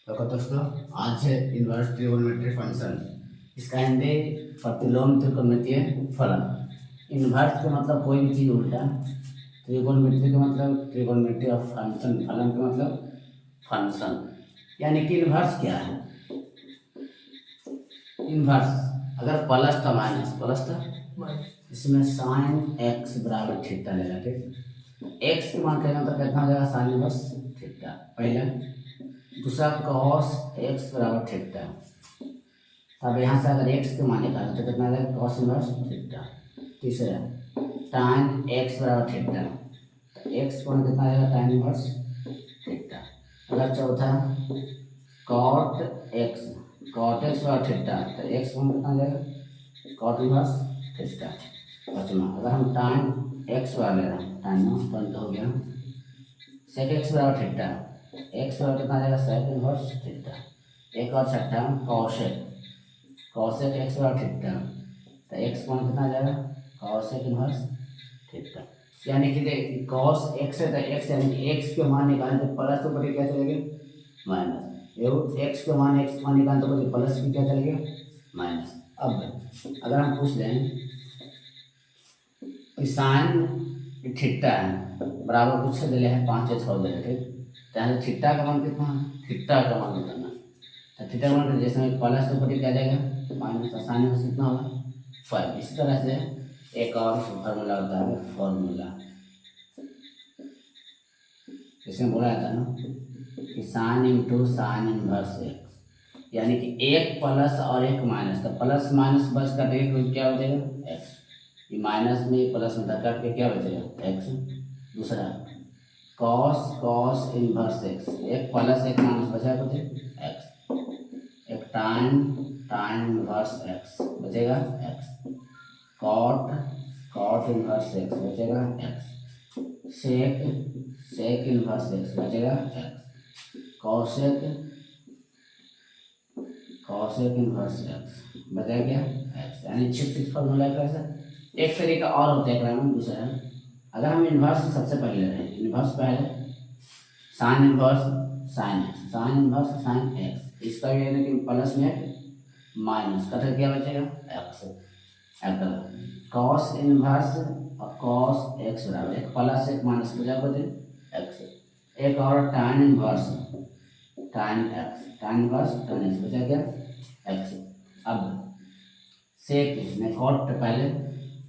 तो दोस्तों आज है इनवर्स ट्रिगोनोमेट्री फंक्शन। इसका हिंदी प्रतिलोम त्रिकोणमितीय फलन। इनवर्स का मतलब कोई भी चीज़ उल्टा, त्रिकोणमिति का मतलब ट्रिगोनोमेट्री ऑफ फंक्शन, फलन का मतलब फंक्शन। यानी कि इनवर्स क्या है? इनवर्स अगर प्लस था माइनस, प्लस था इसमें साइन एक्स बराबर थीटा लेगा। ठीक, एक्स की मान कहना तो कितना हो जाएगा? साइन इनवर्स थीटा पहला। दूसरा कॉस एक्स बराबर थीटा। अब यहाँ से अगर एक्स के मान निकालें तो कितना आ जाएगा? Cos inverse theta. तीसरा टाइन एक्स बराबर थीटा, तो एक्स को कितना आ जाएगा? टाइन इनवर्स थीटा। अगर चौथा कॉट एक्स, कॉट एक्स बराबर थीटा, तो एक्स को कितना आ जाएगा? Cot inverse theta. पाँचवा अगर हम टाइन एक्स बराबर ले रहे हैं, टाइन बंद हो गया, सेक एक्स बराबर थीटा, एक्स बराबर कितना आ जाएगा? Sec inverse theta. एक और छठा कॉसेक, कॉसेक एक्स बराबर थीटा, तो एक्स को कितना आ जाएगा? Cosec inverse theta. यानी कि देख कॉस एक्स है तो एक्स, यानी कि एक्स के मान निकालें तो प्लस तो बटे क्या चलेगा? माइनस। एक्स के मान निकालें तो बटे प्लस भी क्या चलेगा? माइनस। अब अगर हम पूछ लें कि साइन थीटा है बराबर कुछ से दिले हैं 5 या 6 दिले, ठीक, तो थीटा का मान कितना? थीटा का मान बताना। तो थीटा का मान जैसे प्लस तो बटे क्या जाएगा? माइनस। आसानी से कितना होगा? 5। इसी तरह से एक और फार्मूला होता है, फार्मूला इसमें बोला जाता है ना कि sine into sine inverse x, यानी कि एक प्लस और एक माइनस, तो प्लस माइनस बस कटेगा क्या बचेगा? एक्स। ये माइनस में प्लस में कट के क्या बचेगा? एक्स। दूसरा कॉस कॉस इनवर्स एक्स, एक प्लस एक माइनस बचा बचे एक्स। एक टाइन टाइन इनवर्स एक्स बचेगा x. Cot cot inverse x बचेगा x. Sec sec inverse x बचेगा x. Cosec cosec inverse x बचेगा क्या? एक्स। यानी 6 फॉर्मूला कैसे एक तरीका और होता है में दूसरा। अगर हम इनवर्स सबसे पहले ले रहे हैं, इनवर्स पहले sine inverse sine x, sine inverse sine x, इसका भी है कि प्लस में माइनस कटर क्या बचेगा? एक्स। कॉस इनवर्स और कॉस एक्स बराबर एक प्लस एक माइनस बचा बचे एक्स। एक और टाइन इनवर्स टाइन एक्स, टाइन इनवर्स टाइन एक्स बचा क्या? एक्स। अब सेक में कॉट पहले,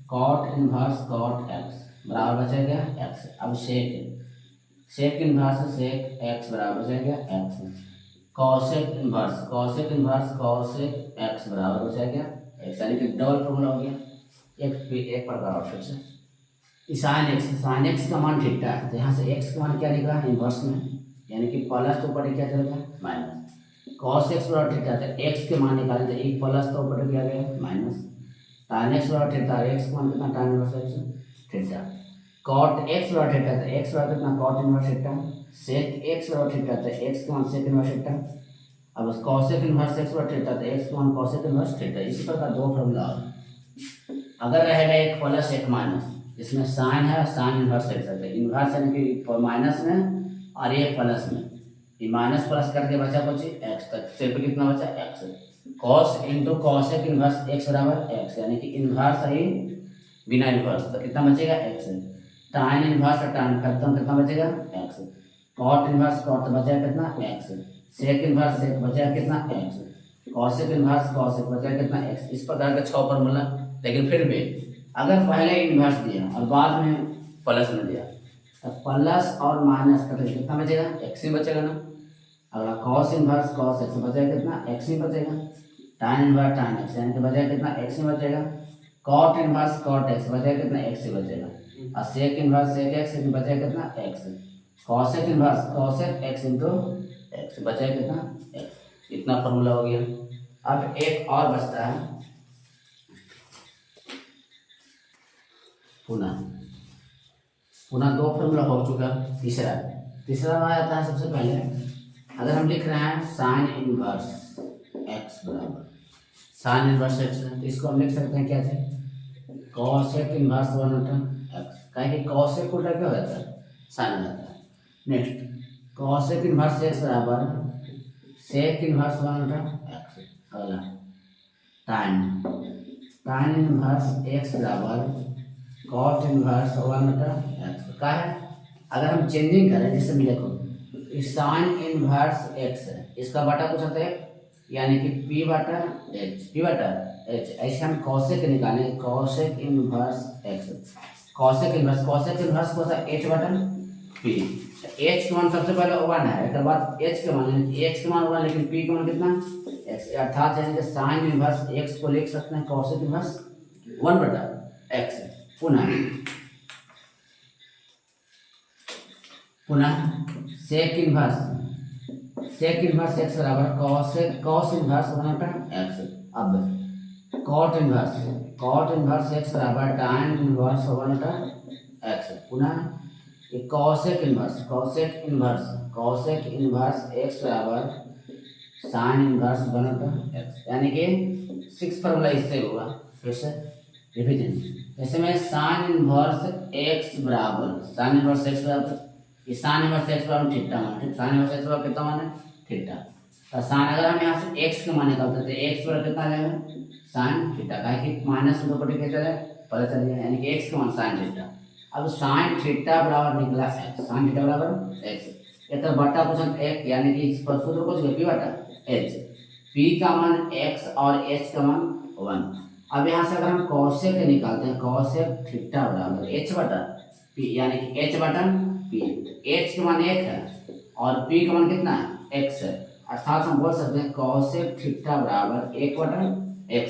कॉट इनवर्स कॉट एक्स बराबर बचेगा एक्स। अब सेक सेक इनवर्स सेक एक्स बराबर बचेगा x. Cosec inverse cosec x बराबर बचेगा एक्स, यानी कि डबल फॉर्मूला हो गया एक प्रकार और फिर से साइन एक्स का मान थीटा है, तो यहाँ से एक्स का मान क्या निकला? इनवर्स में, यानी कि प्लस तो ऊपर क्या चलेगा? माइनस। कॉस एक्स बराबर थीटा, तो एक्स के मान निकालें तो एक प्लस तो ऊपर क्या गया? माइनस। टाइन एक्स बराबर थीटा, एक्स का मान कितना? Tan inverse x theta. Cot x बराबर थीटा, तो एक्स बराबर कितना? Cot inverse theta. Sec x बराबर थीटा, तो एक्स का मान सेक इनवर्स थीटा। अब कॉसेक इनवर्स एक्स बराबर थीटा, तो एक्स का मान कॉसेक इनवर्स थीटा। इसी प्रकार दो फॉर्मूला। अगर रहेगा एक प्लस एक माइनस, इसमें साइन है साइन इनवर्स एक्स है, इनवर्स यानी कि माइनस में और ये प्लस में, ये माइनस प्लस करके बचा बची एक्स, तक सिर्फ कितना बचा? X. Cos into cosec inverse x बराबर एक्स, यानी कि इनवर्स ही बिना इनवर्स, तो कितना बचेगा? एक्स। टाइन इनवर्स और टाइन खत्म, कितना बचेगा? एक्स। कॉट इनवर्स कॉट बचेगा कितना? एक्स। सेक इनवर्स सेक बचेगा कितना? एक्स। कॉसेक इनवर्स कॉसेक बचेगा कितना? एक्स। इस प्रकार के 6 फॉर्मूला। लेकिन फिर भी अगर पहले इनवर्स दिया और बाद में प्लस में दिया, तो प्लस और माइनस करके कितना बचेगा? एक्स ही बचेगा ना। अगला कॉस इनवर्स कॉस एक्स बचेगा कितना? एक्स ही बचेगा। टाइन इनवर्स टाइन एक्स यानी कि बचेगा कितना? एक्स ही बचेगा। कॉट इनवर्स कॉट एक्स बचेगा कितना? एक्स ही बचेगा। और सेक इनवर्स सेक एक्स बचेगा कितना? X. Cosec inverse cosec x into x बचेगा कितना? एक्स। इतना फॉर्मूला हो गया। अब एक और बचता है पुनः पुनः 2 फॉर्मूला हो चुका। तीसरा तीसरा आ जाता है सबसे पहले, अगर हम लिख रहे हैं साइन इनवर्स एक्स बराबर साइन इनवर्स एक्स, तो इसको हम लिख सकते हैं क्या थे? कॉसेक इनवर्स 1/x, कहें कि कॉसेक उल्टा क्या हो जाता है? साइन हो जाता है। नेक्स्ट कॉसेक इनवर्स एक्स बराबर सेक इनवर्स 1/x। अगला tan इनवर्स x बराबर cot इनवर्स 1/x का है। अगर हम चेंजिंग करें जैसे मैं देखो साइन इनवर्स x है, इसका बटा कुछ होता है यानी कि p/h ऐसे हम कॉसेक निकालें cosec inverse x cosec inverse को होता है h/p। h का मान सबसे पहले 1 है, एक बाद h के मान 1 लेकिन p का मान कितना x, अर्थात यानी कि साइन इनवर्स x को लिख सकते हैं कॉसेक इनवर्स 1/x। पुनः सेक इनवर्स x बराबर कॉस इनवर्स 1/x। अब कॉट इनवर्स x बराबर tan इनवर्स 1/x। पुनः ये कॉसेक इनवर्स x बराबर साइन इनवर्स 1/x, यानी कि 6 फॉर्मूला इससे होगा। फिर से रिवीजन, जैसे में साइन इनवर्स x बराबर ये साइन इनवर्स x बराबर थीटा मान, ठीक, साइन इनवर्स x बराबर कितना मान है थीटा। तो साइन अगर हम यहाँ से x का मान निकालते तो x बराबर कितना आ जाएगा साइन थीटा, काहे कि माइनस में प्रॉपर्टी क्या चले पता चल गया, यानी कि x का मान साइन थीटा। अब साइन थीटा बराबर निकला x, साइन थीटा बराबर x, एक बटा क्वेश्चन एक यानी कि इस पर सूत्र कुछ p/h, p का मान x और h का मान 1। अब यहाँ से अगर हम कॉसेक निकालते हैं कॉसेक थीटा बराबर h/p, यानी कि h/p, h का मान 1 है और p का मान कितना है x है, अर्थात हम बोल सकते हैं कॉसेक थीटा बराबर 1/x।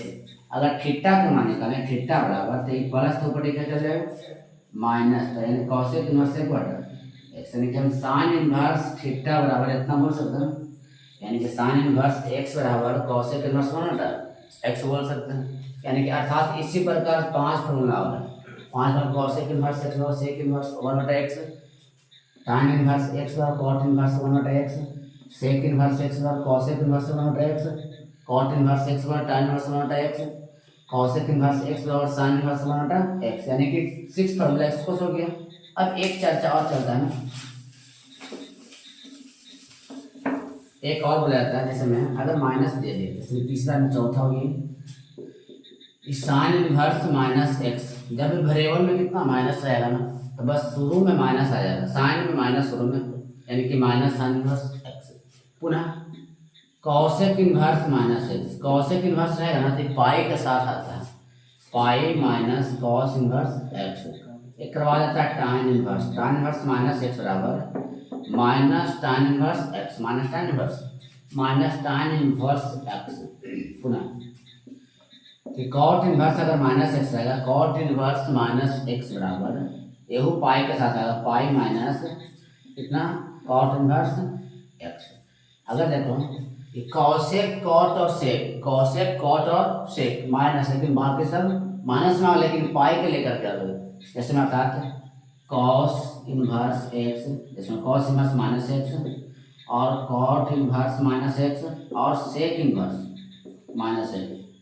अगर थीटा का मान निकालें थीटा बराबर तो प्लस के ऊपर क्या चल जाएगा माइनस, तो यानी कॉसेक इनवर्स 1/x, यानी कि हम साइन इनवर्स थीटा बराबर इतना बोल सकते हैं, यानी कि साइन इनवर्स x बराबर कॉसेक इनवर्स 1/x बोल सकते हैं। यानी कि अर्थात इसी प्रकार 5 फॉर्मूला होगा, 5 बार कॉसेक इनवर्स x बराबर sec inverse 1/x, tan inverse x बराबर cot inverse 1/x, sec inverse x बराबर cosec inverse 1/x, cot inverse x बराबर tan inverse 1/x, cosec inverse x बराबर sin इनवर्स 1/x, यानी कि 6 formula x को हो गया। अब एक चर्चा और चलता है ना, एक और बोला जाता है, जैसे में अगर माइनस दे दे, जैसे तीसरा में चौथा हो गया साइन इनवर्स माइनस x, जब वेरिएबल में कितना माइनस रहेगा ना तो बस शुरू में माइनस आ जाएगा, साइन में माइनस शुरू में, यानी कि माइनस साइन इनवर्स x। पुनः cosec inverse minus x, cosec inverse रहेगा ना तो पाई के साथ आता है, पाई माइनस कॉस इनवर्स x। एक करवा देता है tan इनवर्स माइनस x बराबर minus tan inverse x minus tan inverse x। पुनः कॉट इनवर्स अगर माइनस x रहेगा कॉट इनवर्स माइनस x बराबर यहू पाई के साथ आएगा पाई माइनस कितना कॉट इनवर्स x। अगर देखो कॉसेक कॉट और सेक माइनस, लेकिन बाकी सब माइनस में, लेकिन पाई के लेकर के अलग, जैसे मैं बताते कॉस इनवर्स x, इसमें कॉस इनवर्स माइनस x और कॉट इनवर्स माइनस x और सेक इनवर्स माइनस x,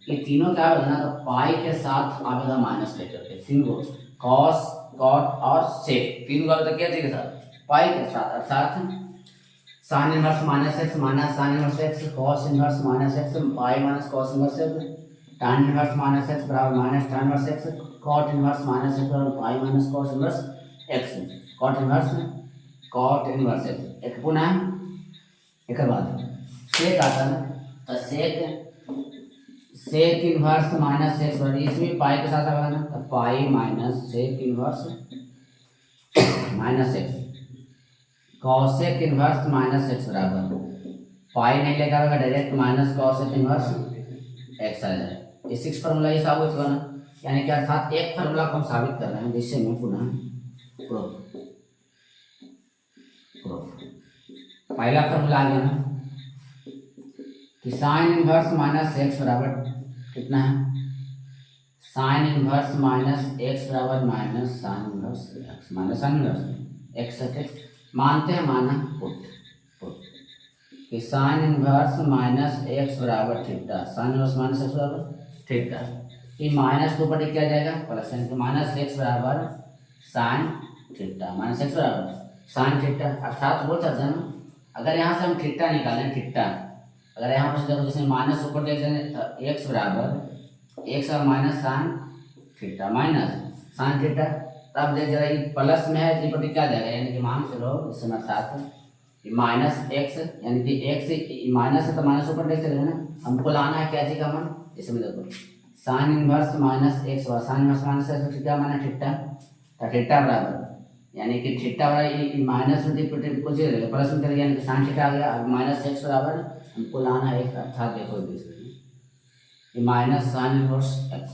ये तीनों क्या होगा ना तो पाई के साथ आवेगा माइनस लेकर के, तीन को कॉस कॉट और सेक तीन को तो क्या के साथ पाई के साथ, अर्थात sine inverse minus x minus sine inverse x, cos inverse minus x pi minus cos inverse x, tan inverse minus x बराबर minus tan inverse x, cot inverse minus x बराबर pi minus cos inverse x, cot inverse x। एक पुनः एक बाद सेक आता है तो सेक inverse minus x बराबर इसमें पाई के साथ आएगा ना तो pi minus sec inverse minus x, cosec inverse minus x बराबर पाई नहीं लेकर आएगा direct minus cosec inverse x आ जाएगा। ये 6 फॉर्मूला ही साबित हुआ ना, यानी कि अर्थात एक फॉर्मूला को हम साबित कर रहे हैं, जिससे मैं पुनः प्रूफ पहला फॉर्मूला आ गया ना कि साइन इनवर्स माइनस x बराबर कितना है साइन इनवर्स माइनस x बराबर minus sine inverse x minus sine inverse x है, मानते हैं माना पुट कि साइन इनवर्स माइनस x बराबर theta, sign inverse minus x बराबर थीटा, ये माइनस के ऊपर क्या जाएगा प्लस, यानी कि माइनस x बराबर साइन थीटा माइनस x बराबर साइन थीटा। अर्थात बोल सकते हैं ना अगर यहाँ से हम थीटा निकालें थीटा अगर यहाँ पर देखो जैसे माइनस ऊपर देख जाए तो एक्स बराबर एक्स और minus sine theta minus sine theta, तब देख जरा ये प्लस में है तो ये पर क्या जाएगा, यानी कि मान चलो इस समय साथ माइनस एक्स, यानी कि एक्स माइनस है तो माइनस ऊपर लेके चलेगा ना, हमको लाना है क्या चीज का मान, इसमें देखो साइन इनवर्स माइनस एक्स और साइन इनवर्स माइनस एक्स क्या माना थीटा, तो थीटा बराबर यानी कि थीटा बराबर माइनस में कुछ प्लस में चलेगा, यानी कि साइन थीटा आ गया, अब माइनस एक्स बराबर हमको लाना है एक अर्थात देखो ये माइनस साइन इनवर्स एक्स,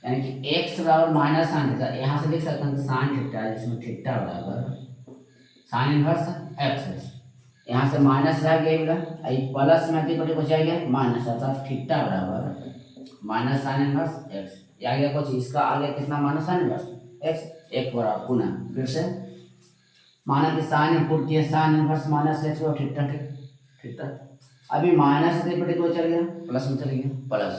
यानी कि एक्स बराबर माइनस साइन थीटा, यहाँ से लिख सकते हैं साइन थीटा जिसमें थीटा बराबर साइन इनवर्स एक्स, यहाँ से माइनस रह गया प्लस में कुछ आ गया माइनस, अर्थात थीटा बराबर माइनस साइन इनवर्स एक्स, आ गया कुछ इसका आ गया कितना माइनस साइन इनवर्स एक्स, एक बराबर पुनः फिर से माना कि साइन इनपुट किया साइन इनवर्स माइनस एक्स और थीटा थीटा, अभी माइनस से को चल गया प्लस में चल गया प्लस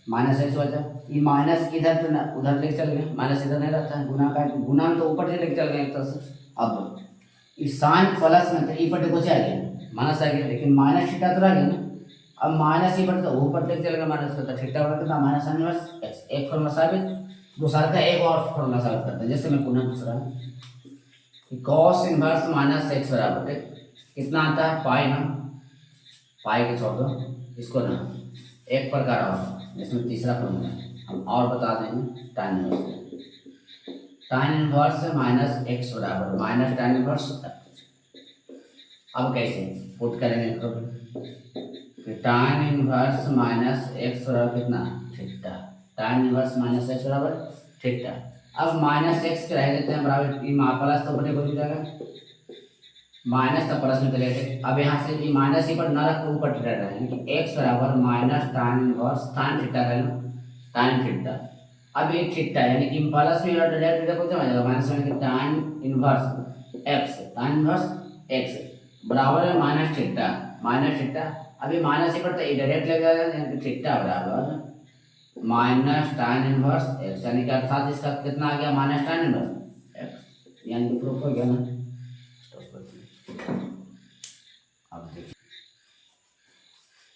माइनस एक्स बचा, ये माइनस इधर तो उधर लेके चल गया, माइनस इधर नहीं रहता है, गुना का गुना तो ऊपर से लेके चल गया एक तरह से, अब इस साइन प्लस में तो ई पर को आ गया माइनस आ गया, लेकिन माइनस थीटा तो रह गया ना, अब माइनस ई पर तो ऊपर लेके चल गया माइनस का, तो थीटा बराबर कितना माइनस साइन इनवर्स एक्स, एक फॉर्मूला साबित, दूसरा का एक और फॉर्मूला साबित करते हैं, जैसे मैं पुनः दूसरा कॉस इनवर्स माइनस एक्स बराबर कितना आता है पाई ना, पाई के छोड़ दो इसको ना एक प्रकार और, इसमें तीसरा फॉर्मूला हम और बता देंगे tan inverse, tan inverse minus x बराबर माइनस tan इनवर्स, अब कैसे पुट करेंगे तो tan इनवर्स माइनस एक्स बराबर कितना theta, tan inverse minus x बराबर थीटा, अब माइनस एक्स के रह देते हैं बराबर प्लस तो बने हो जाएगा माइनस तो प्लस में चले थे, अब यहाँ से ये माइनस ही पर न रख ऊपर थीटा रहा है, यानी एक्स बराबर minus tan inverse tan theta है ना tan थीटा, अब ये थीटा यानी कि प्लस में डायरेक्ट थीटा को क्या हो जाएगा माइनस में कि tan इनवर्स एक्स बराबर है माइनस थीटा, अभी माइनस ही पर तो डायरेक्ट लग जाएगा, यानी कि थीटा बराबर माइनस tan इनवर्स एक्स, यानी कि अर्थात इसका कितना आ गया माइनस tan इनवर्स एक्स, यानी कि प्रूफ हो गया ना। अब देखिए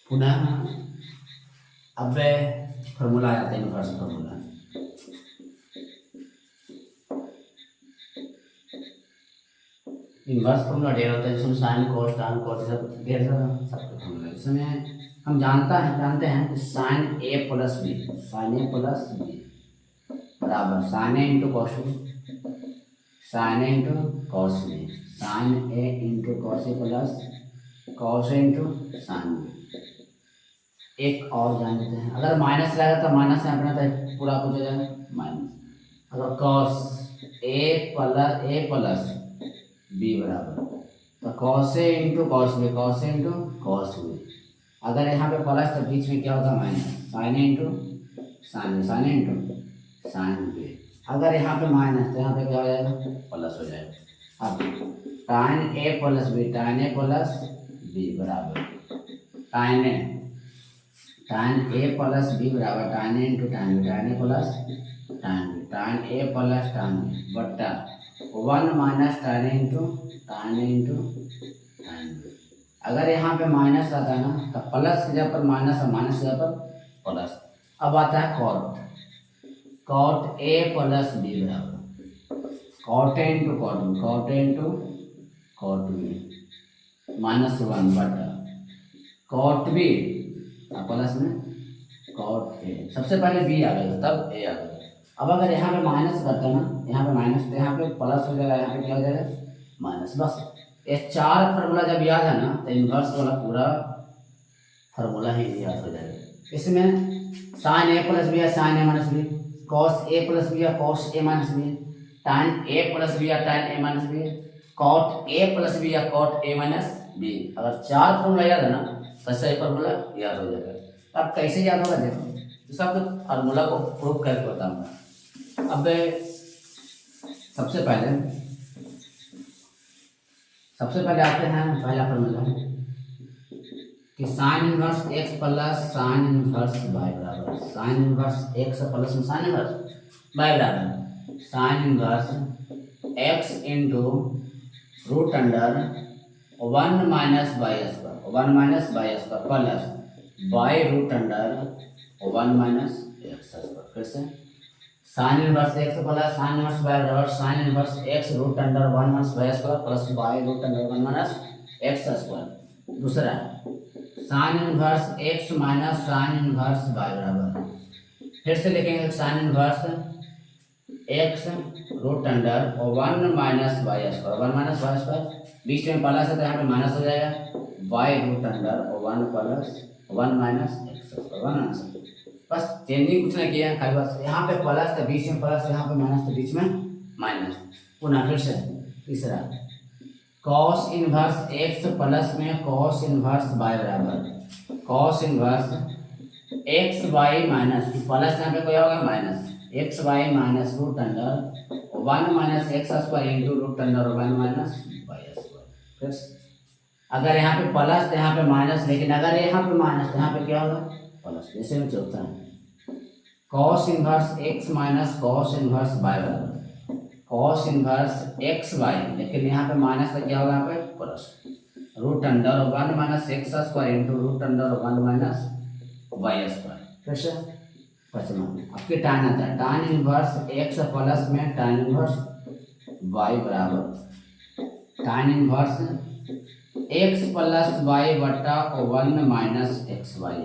पुनः अब फॉर्मूला आ जाता है इनवर्स फॉर्मूला, इनवर्स फॉर्मूला ढेर होता है जिसमें साइन कोस tan कोस सब ढेर सारा सबका फॉर्मूला, इसमें हम जानते हैं कि साइन ए प्लस बी बराबर sign A into cos B, sign A into cos B, sign A into cos A plus cos A into sine B, एक और जान लेते हैं अगर माइनस लगा तो माइनस से अपना तो पूरा कुछ हो जाएगा माइनस, अगर कॉस ए प्लस बी बराबर तो cos A into cos B अगर यहाँ पे प्लस तो बीच में क्या होगा माइनस साइन ए इंटू साइन बी, अगर यहाँ पे माइनस तो यहाँ पे क्या हो जाएगा प्लस हो जाएगा, अब tan ए प्लस बी बराबर tan ए प्लस बी बराबर tan A into tan A plus tan A plus tan B बट्टा 1 माइनस tan ए इंटू tan बी, अगर यहाँ पे माइनस आता है ना तो प्लस की जगह पर माइनस और माइनस की जगह पर प्लस, अब आता है कॉट ए प्लस बी बराबर cot A into cot B minus 1 बटा कॉट बी प्लस में कॉट ए, सबसे पहले बी आ गया तब ए आ गया, अब अगर यहाँ पे माइनस करते हैं ना यहाँ पे माइनस तो यहाँ पे प्लस हो जाएगा, यहाँ पे क्या हो जाएगा माइनस, बस ये चार फार्मूला जब याद है ना तो इनवर्स वाला पूरा फार्मूला ही याद हो जाएगा। इसमें साइन ए प्लस बी है sine A minus B, cos A plus B है cos A minus B, tan A plus B है tan A minus B, cot A plus B है कॉट ए माइनस बी, अगर चार formula याद है ना तो सही फार्मूला याद हो जाएगा। अब कैसे याद होगा देखो, तो सब फार्मूला को प्रूव करके बताऊंगा। अब सबसे पहले आते हैं पहला फार्मूला कि sine inverse x plus sine inverse Y बराबर sine inverse x plus sine inverse Y बराबर sine inverse x into root under 1 minus by square, 1 minus by square plus y root under 1 minus x square. फिर से sine inverse x plus sine inverse by बराबर sine inverse x root under 1 minus by square plus y root under 1 minus x square. दूसरा sign inverse x minus sine inverse by बराबर, फिर से लिखेंगे sine inverse x root under 1 minus by square, 1 minus by square बीच में plus है तो यहाँ पे माइनस हो जाएगा, y root under 1 plus 1 minus x square, 1 minus. बस चेंजिंग कुछ नहीं किया, खाली बस यहाँ पे प्लस था बीच में प्लस, यहाँ पे माइनस था बीच में माइनस। पुनः फिर से तीसरा कॉस इनवर्स एक्स प्लस में कॉस इनवर्स बाई बराबर cos inverse X Y minus plus यहाँ पे क्या होगा minus X Y minus root under 1 minus x square into root under 1 minus by square. फिर अगर यहाँ पे प्लस तो यहाँ पे माइनस, लेकिन अगर यहाँ पे माइनस तो यहाँ पे क्या होगा प्लस। जैसे में चौथा है cos inverse x minus cos inverse by बराबर कॉस इनवर्स एक्स बाई, लेकिन यहाँ पे माइनस तो क्या होगा यहाँ पे plus root under 1 minus x square into root under 1 minus Y square. फिर से पचमा आपके tan आता है tan इनवर्स एक्स प्लस में tan इनवर्स वाई बराबर tan inverse x plus Y बटा 1 minus X Y,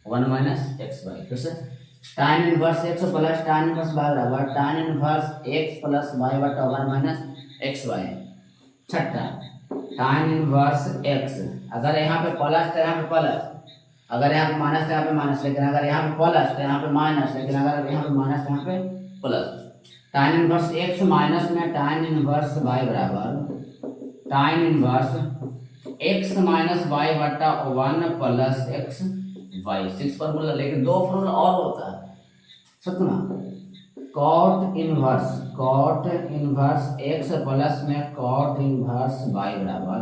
1 minus X Y. फिर से tan inverse x plus tan inverse Y बराबर tan inverse x plus Y बटा 1 minus X Y. छठा tan inverse X, अगर यहाँ पे प्लस तो यहाँ पे प्लस, अगर यहाँ पे माइनस तो यहाँ पे माइनस, लेकिन अगर यहाँ पे प्लस तो यहाँ पे माइनस, लेकिन अगर यहाँ पे माइनस तो यहाँ पे plus. tan inverse x minus में tan इनवर्स वाई बराबर tan inverse x minus Y बटा 1 प्लस एक्स वाई। 6 फॉर्मूला, लेकिन 2 फॉर्मूला और होता है। सतवा कॉट इनवर्स एक्स प्लस में कॉट इनवर्स वाई बराबर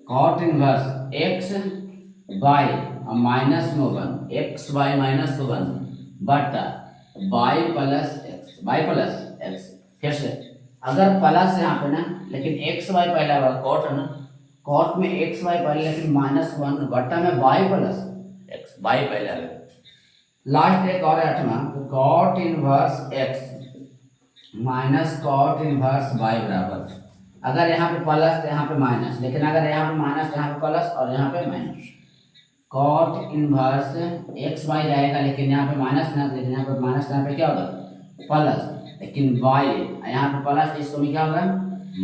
cot inverse X Y minus में 1 एक्स बाई माइनस 1 बटा बाई प्लस एक्स। फिर से अगर प्लस यहाँ पे ना, लेकिन एक्स बाई पहला हुआ कॉट है ना, कॉट में एक्स बाई पहले लेकिन माइनस 1 बटा में बाई प्लस एक्स, बाई पहले आएगा। लास्ट एक और आठवां cot inverse x minus cot inverse by बराबर, अगर यहाँ पे प्लस तो यहाँ पे माइनस, लेकिन अगर यहाँ पे माइनस तो यहाँ पे प्लस और यहाँ पे minus. Cot inverse X Y रहेगा, लेकिन यहाँ पे माइनस ना, लेकिन यहाँ पे माइनस, यहाँ पे क्या होगा प्लस, लेकिन बाई यहाँ पे प्लस, इसको भी क्या होगा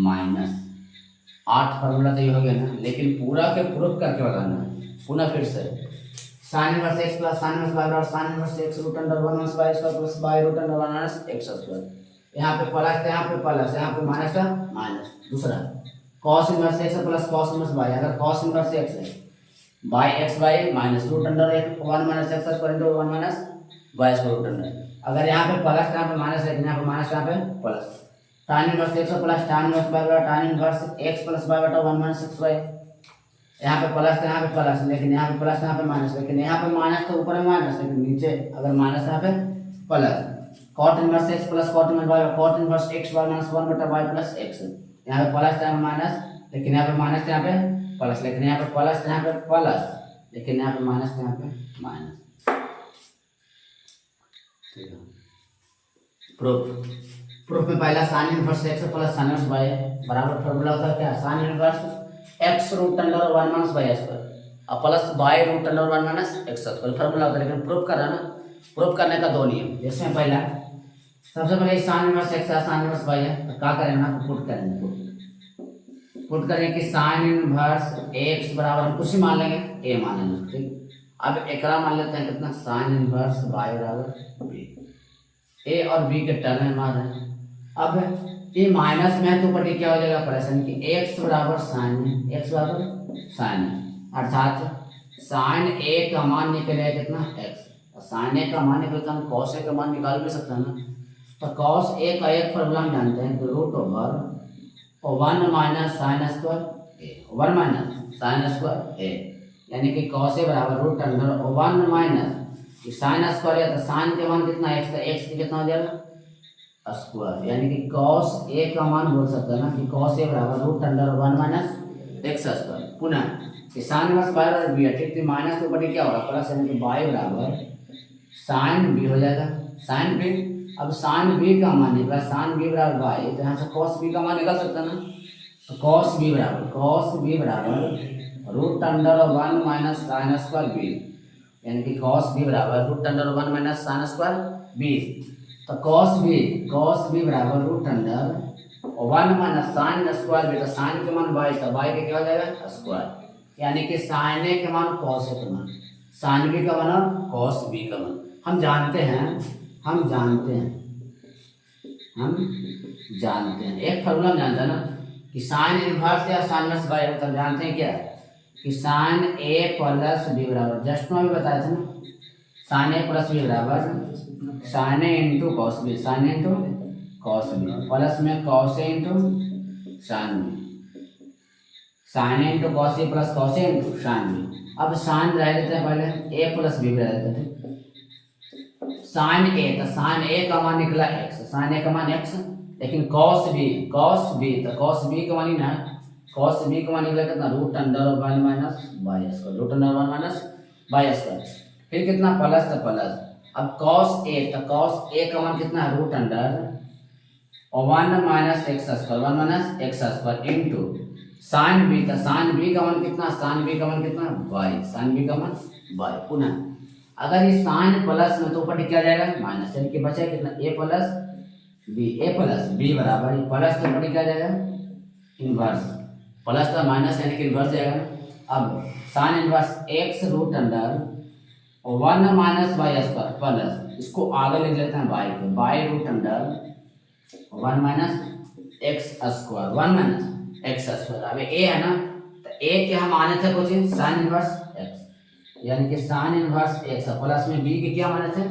माइनस। 8 फॉर्मूला तो ये हो गया ना, लेकिन पूरा के प्रूफ करके बताना। पुनः फिर से sine inverse x plus sine inverse by बराबर sine inverse x root under 1 minus by square plus y root under 1 minus x square. यहाँ पे प्लस था, यहाँ पे प्लस, यहाँ पे माइनस था माइनस। दूसरा cos inverse x plus cos inverse Y, अगर cos इनवर्स एक्स है Y X Y minus root under 1 minus x square into 1 minus Y square root under. अगर यहाँ पे प्लस यहाँ पे माइनस, लेकिन यहाँ पे माइनस यहाँ पे plus. tan inverse x plus tan inverse by बराबर tan inverse x plus by बटा 1 माइनस एक्स वाई। यहाँ पे प्लस यहाँ पे प्लस, लेकिन यहाँ पे प्लस यहाँ पे माइनस, लेकिन यहाँ पे माइनस तो ऊपर है माइनस, लेकिन नीचे अगर माइनस यहाँ पे plus. cot inverse x plus cot inverse by cot inverse X Y minus 1 बटा वाई प्लस एक्स। यहाँ पे प्लस यहाँ पे माइनस, लेकिन यहाँ पे माइनस यहाँ पे प्लस, लेकिन यहाँ पे प्लस यहाँ पे प्लस, लेकिन यहाँ पे माइनस यहाँ पे माइनस। प्रूफ में पहला sine inverse x plus sine inverse by बराबर फॉर्मूला होता है क्या, sine inverse x root under 1 minus by square और plus y root under 1 minus x square formula होता है। लेकिन प्रूफ करना ना, प्रूफ करने का 2 नियम। जिसमें पहला सबसे पहले साइन इनवर्स एक्स है साइन इनवर्स बाई है, तो क्या करेंगे ना, पुट करेंगे। पुट करेंगे कि साइन इनवर्स एक्स बराबर कुछ ही मान लेंगे, ए मान लेंगे। ठीक, अब एकरा मान लेते हैं कितना, साइन इनवर्स बाई बराबर बी। ए और बी के टर्म में मान रहे हैं। अब ये माइनस में है तो ऊपर क्या हो जाएगा प्लस, कि एक्स बराबर साइन, एक्स बराबर साइन, अर्थात साइन ए का मान निकलेगा कितना एक्स, और साइन ए का मान निकलता है कॉस ए का मान निकाल भी सकता है ना। तो कॉस ए का एक फॉर्मूला हम जानते हैं, तो root over 1 minus sine square A, 1 minus sine square A, यानी कि कॉस ए बराबर root under 1 minus sine square है, तो साइन के मान कितना एक्स, तो एक्स कितना हो जाएगा स्क्वायर, यानी कि कॉस ए का मान बोल सकते हैं ना कि कॉस ए बराबर root under 1 minus x square. पुनः कि साइन इनवर्स बाय और बी है, ठीक है, माइनस के ऊपर क्या होगा प्लस, यानी कि बाय बराबर साइन बी हो जाएगा, साइन बी। अब साइन बी का मान निकला, साइन बी बराबर बाय, तो यहाँ से कॉस बी का मान निकल सकता है ना, तो कॉस बी बराबर root under 1 minus sine square B, यानी कि कॉस बी बराबर root under 1 minus sine square B. तो कॉस बी बराबर root under 1 minus sine square B, तो साइन के मान बाई, तो बाई के क्या हो जाएगा स्क्वायर, यानी कि साइन ए के मान कॉस ए के मान, साइन बी का मान और कॉस बी का मान। हम जानते हैं एक फॉर्मूला हम जानते हैं ना कि साइन इनवर्स या साइन इनवर्स बाई, हम जानते हैं क्या कि साइन ए प्लस बी बराबर, जस्ट में भी बताया था ना, साइन ए प्लस बी बराबर साइन ए इंटू कॉस बी, साइन ए इंटू कॉस बी, प्लस में cos A into sine B, sign A into cos A plus cos A into sine B. अब sign रह देते हैं पहले, ए प्लस बी रह देते हैं, साइन ए, तो साइन ए का मान निकला एक्स, साइन ए का मान एक्स, लेकिन कॉस बी तो कॉस बी का मान ही ना, कॉस बी का मान निकला कितना root under 1 minus by square, root under 1 minus by square, फिर कितना प्लस, तो प्लस। अब कॉस ए, तो कॉस ए का मान कितना root under 1 minus x square, 1 minus x square into sine B, तो साइन बी का मान कितना, साइन बी का मान कितना बाई, साइन बी का मान बाई। पुनः अगर ये साइन प्लस में तो ऊपर क्या जाएगा माइनस, यानी कि बचा कितना ए प्लस बी बराबर, ये प्लस तो ऊपर क्या जाएगा इनवर्स, प्लस का माइनस यानी कि इनवर्स जाएगा ना। अब sine inverse x root under 1 minus Y square plus, इसको आगे लिख लेते हैं बाई को, Y root under 1 minus x square, 1 minus x square. अब ए है ना, तो ए के हम आने थे कुछ साइन इनवर्स एक्स, यानी कि साइन इनवर्स एक्स प्लस में बी के क्या माने थे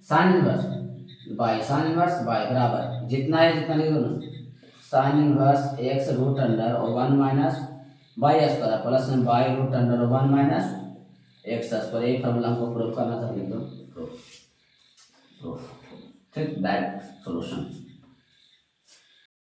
साइन इनवर्स बाई बराबर जितना है जितना लिख दो ना, sine inverse x root under 1 minus by square plus में y root under 1 minus x square. एक फॉर्मूला हमको प्रूव करना था, लिख दो प्रूफ, ठीक, दैट सॉल्यूशन।